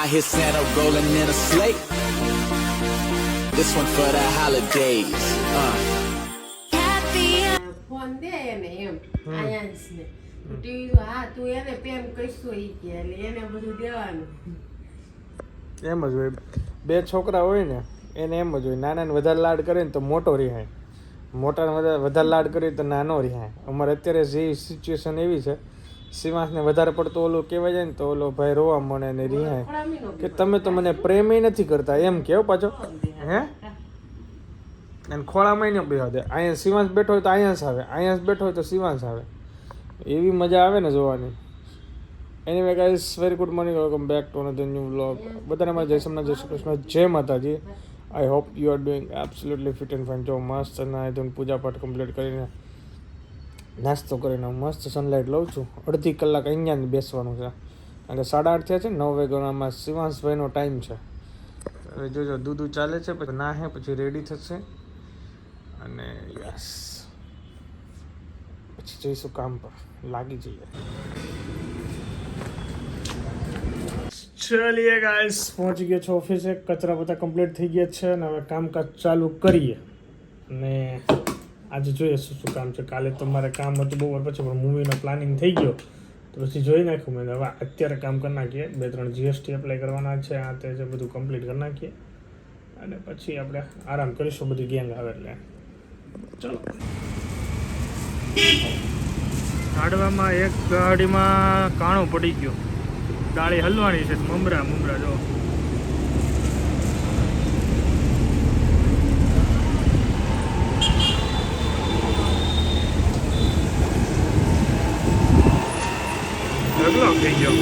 I hear Santa rolling in a sleigh. This one for the holidays. Phone દે એને એમ આયાંશ ને TV તો હા તું એને પ્રેમ કઈશું ઈ કે એટલે એને બધું દેવાનું એમ જ હોય બે છોકરા હોય ને એને એમ જ હોય નાનાને વધારે લાડ કરે ને તો મોટો રિહાય મોટાને વધારે લાડ કરે તો નાનો રિહાય અમારે અત્યારે જે સિચ્યુએશન એવી છે શિવાંશને વધારે પડતો ઓલો કહેવાય જાય ને તો ઓલો ભાઈ રોવા મળે ને રિહાય કે તમે તો મને પ્રેમ નથી કરતા એમ કેવો પાછો હે અને ખોળામાં ન બેહવા દે અહીંયા શિવાંશ બેઠો હોય તો આયાંશ આવે આયાંશ બેઠો હોય તો શિવાંશ આવે એવી મજા આવે ને જોવાની anyway guys very good morning welcome back to another new vlog બધાને મારા જય સોમનાથ જય શ્રી કૃષ્ણ જય માતાજી I hope you are doing absolutely fit and fine જો મસ્ત ના ધોઈને પૂજા પાઠ કમ્પ્લીટ કરીને નાસ્તો કરીને મસ્ત સનલાઇટ લઉં છું અડધી કલાક અહીંયા જ બેસવાનું છે કારણ કે 8:30 થયા છે 9 વાગ્યામાં શિવાંશભાઈનો ટાઈમ છે હવે જોજો દૂધ ચાલે છે પછી ના હે પછી રેડી થશે અને યસ પછી જઈશું કામ પર લાગી જઈએ ચલીએ ગાઈસ પહોંચી ગયા છો ઓફિસે કચરા બધા કમ્પ્લીટ થઈ ગયા છે અને હવે કામકાજ ચાલુ કરીએ અને આજે જોઈએ શું કામ છે કાલે તો મારે કામ હતું બપોર પછી પણ મૂવીનો પ્લાનિંગ થઈ ગયો તો પછી જોઈ નાખ્યું મેં હવે અત્યારે કામ કરી નાખીએ 2-3 જીએસટી એપ્લાય કરવાના છે આ તે છે બધું કમ્પ્લીટ કરી નાખીએ અને પછી આપણે આરામ કરીશું બધી ગેંગ આવે એટલે ચલો ગાડવામાં એક ગાડીમાં કાણું પડી ગયું ગાડી હલવાની છે મમરા જો ઢગલો થઈ ગયો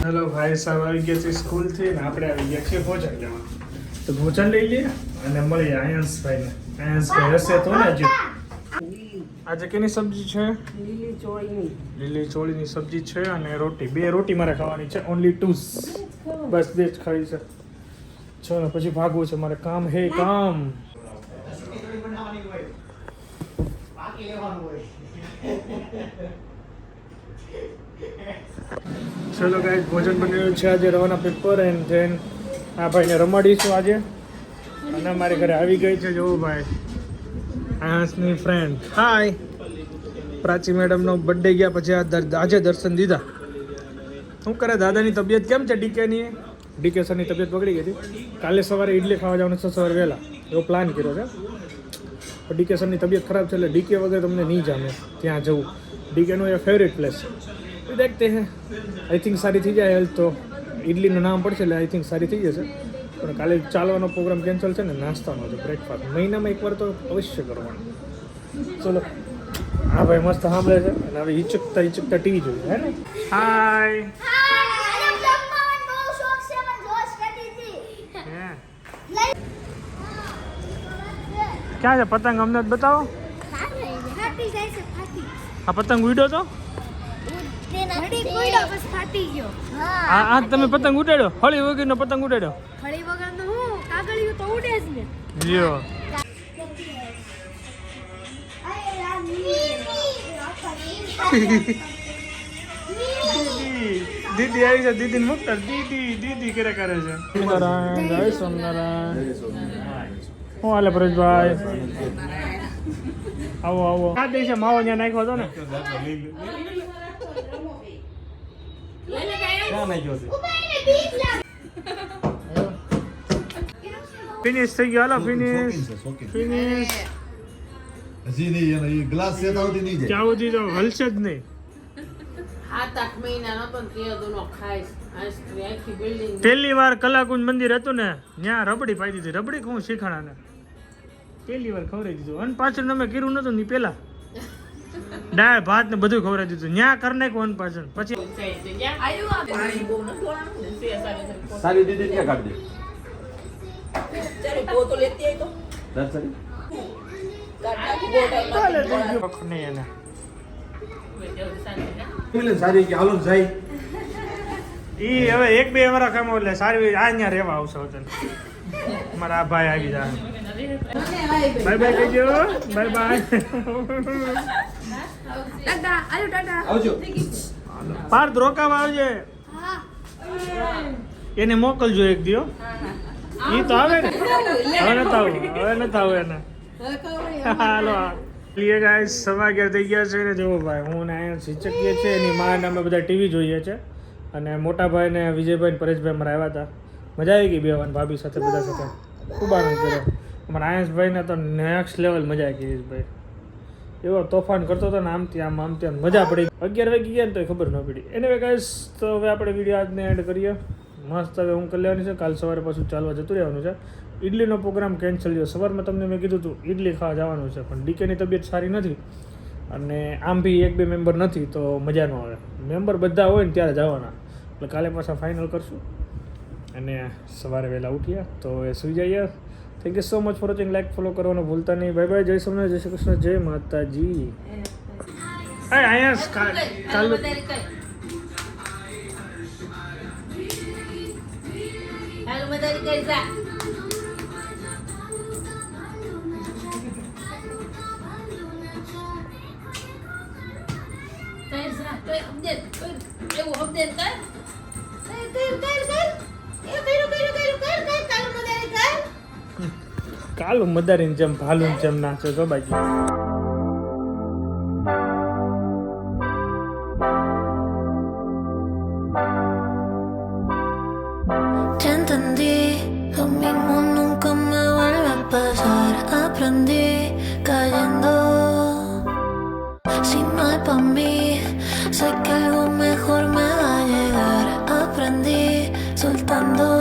હેલો ભાઈ સાહેબ આવી ગયા છે સ્કૂલથી ને આપણે આવી ગયા છીએ ભોજન લેવા તો ભોજન લઈ લઈએ અને મળીએ આયંશભાઈને આયંશભાઈ હશે તો ને હજુ આજે કેની સબ્જી છે લીલી ચોળીની સબ્જી છે અને રોટી 2 રોટી મારે ખાવાની છે ઓનલી 2 બસ 2 જ ખાવી છે ચલો પછી ભાગવું છે મારે કામ હે કામ ચલો ગાઈસ ભોજન બની રહ્યું છે આજે રવાના પેપર એન્ડ ધેન આ ભાઈને રમાડીશું આજે અને મારી ઘરે આવી ગઈ છે જો ભાઈ આયાંશની ફ્રેન્ડ હાય પ્રાચી મેડમનો બર્થડે ગયા પછી આજે દર્શન દીધા શું કરે દાદાની તબિયત કેમ છે ડીકેની ડીકે સરની તબિયત બગડી ગઈ હતી કાલે સવારે ઇડલી ખાવા જવાનું છે સવારે વહેલા એવો પ્લાન કર્યો છે પણ ડીકે સરની તબિયત ખરાબ છે એટલે ડીકે વગર તમને નહીં જામે ત્યાં જવું ડીકેનું એ ફેવરેટ પ્લેસ છે દેખતે હે આઈ થિંક સારી થઈ જાય હેલ્થ તો ઇડલીનું નામ પડશે એટલે આઈ થિંક સારી થઈ જશે પણ કાલે ચાલવાનો પ્રોગ્રામ કેન્સલ છે ને નાસ્તાનો છે બ્રેકફાસ્ટ મહિનામાં એકવાર તો અવશ્ય કરવાનું ચલો હા ભાઈ મસ્ત સાંભળે છે અને હવે હિચકતા ટીવી જોઈએ હે ને હાય ક્યાં છે પતંગ અમને જ બતાવો આ પતંગ ઉડ્યો તો હા તમે પતંગ ઉડાડ્યો હળી વગરનો પતંગ ઉડાડ્યો હળી વગરનો હું કાગળિયું તો ઉડે જ ને લ્યો દીદી આવી છે દીદી મુક્ત દીદી કરે છે સોમનારાયણ જય સોમનારાયણ હું હાલે પરેશભાઈ આવો આ દિવસે માવો ત્યાં નાખ્યો હતો ને ફિનિશ થઈ ગયો હાલો ફિનિશ હજી નહીં એ ગ્લાસ છે તો નહીં જાય ક્યાં સુધી તો હલશે જ નહીં 7-8 મહિના નતો તે દોનો ખાઈશ આખી બિલ્ડિંગ પહેલી વાર કલાકુંજ મંદિર હતું ને ત્યાં રબડી પાઈ દીધી રબડી હું શીખાણા ને પહેલી વાર ખવડાવી દીધું અને પાછળ તમે કર્યું નતું ની પેલા દાળ ભાત ને બધું ખવડાવી દીધું ત્યાં કરી નાખ્યું અને પાછળ પછી સારી દીદી ક્યાં કાઢી સારી કે હાલો જાય ઈ હવે 1-2 વાર કામ એટલે સારી અહીંયા રહેવા આવશે હોતન મારા આ ભાઈ આવી જાય બાય બાય કહેજો બાય બાય ટાટા આયો ટાટા આવજો પાર્થ રોકાવા આવજે. હા એને મોકલજો એક દિયો. ઈ તો આવે ને. હવે નથી આવું એને. હાલો લીએ ગાઈસ સવા 11 થઈ ગયા છે ને જો ભાઈ હું ને અહીંયા શિક્ષકીય છે એની માં અમે બધા ટીવી જોઈએ છે અને મોટા ભાઈ ને વિજયભાઈ ને પરેશભાઈ અમારે આવ્યા હતા. મજા આવી ગઈ બેવાન ભાભી સાથે બધા સાથે ખૂબ આનંદ કર્યો. અમારા આયંશભાઈ ને તો નેક્સ્ટ લેવલ મજા આવી ગઈ ભાઈ. એવો તોફાન કરતો હતો ને આમથી આમ મજા પડી. 11 વાગી ગયા ને તો ખબર ન પડી. એનીવે ગાઈસ તો હવે આપણે વિડીયો આજને એન્ડ કરીએ. મસ્ત હવે હું કરી લેવાની છે. કાલ સવારે પાછું ચાલવા જતું રહેવાનું છે. ઇડલીનો પ્રોગ્રામ કેન્સલ થયો. સવારમાં તમને મેં કીધું હતું ઇડલી ખાવા જવાનું છે પણ ડીકેની તબિયત સારી નથી અને આમ બી 1-2 મેમ્બર નથી તો મજા ન આવે. મેમ્બર બધા હોય ને ત્યારે જવાના એટલે કાલે પાછા ફાઇનલ કરશું અને સવારે વહેલા ઉઠ્યા તો એ સુઈ જઈએ. Thank you so much for watching. Like follow કરવાનું ભૂલતા નહીં. Bye bye. જય સોમનાથ, જય શ્રી કૃષ્ણ, જય માતાજી. અહીંયા ચાલુ હાલો મદારી કરી જા. કાલું મદારીની જેમ ભાલું જેમ નાચે તો બાકી. Ya entendí, lo mismo nunca me vuelve a pasar. Aprendí cayendo. Si no hay pa' mí, sé que algo mejor me va a llegar. Aprendí soltando.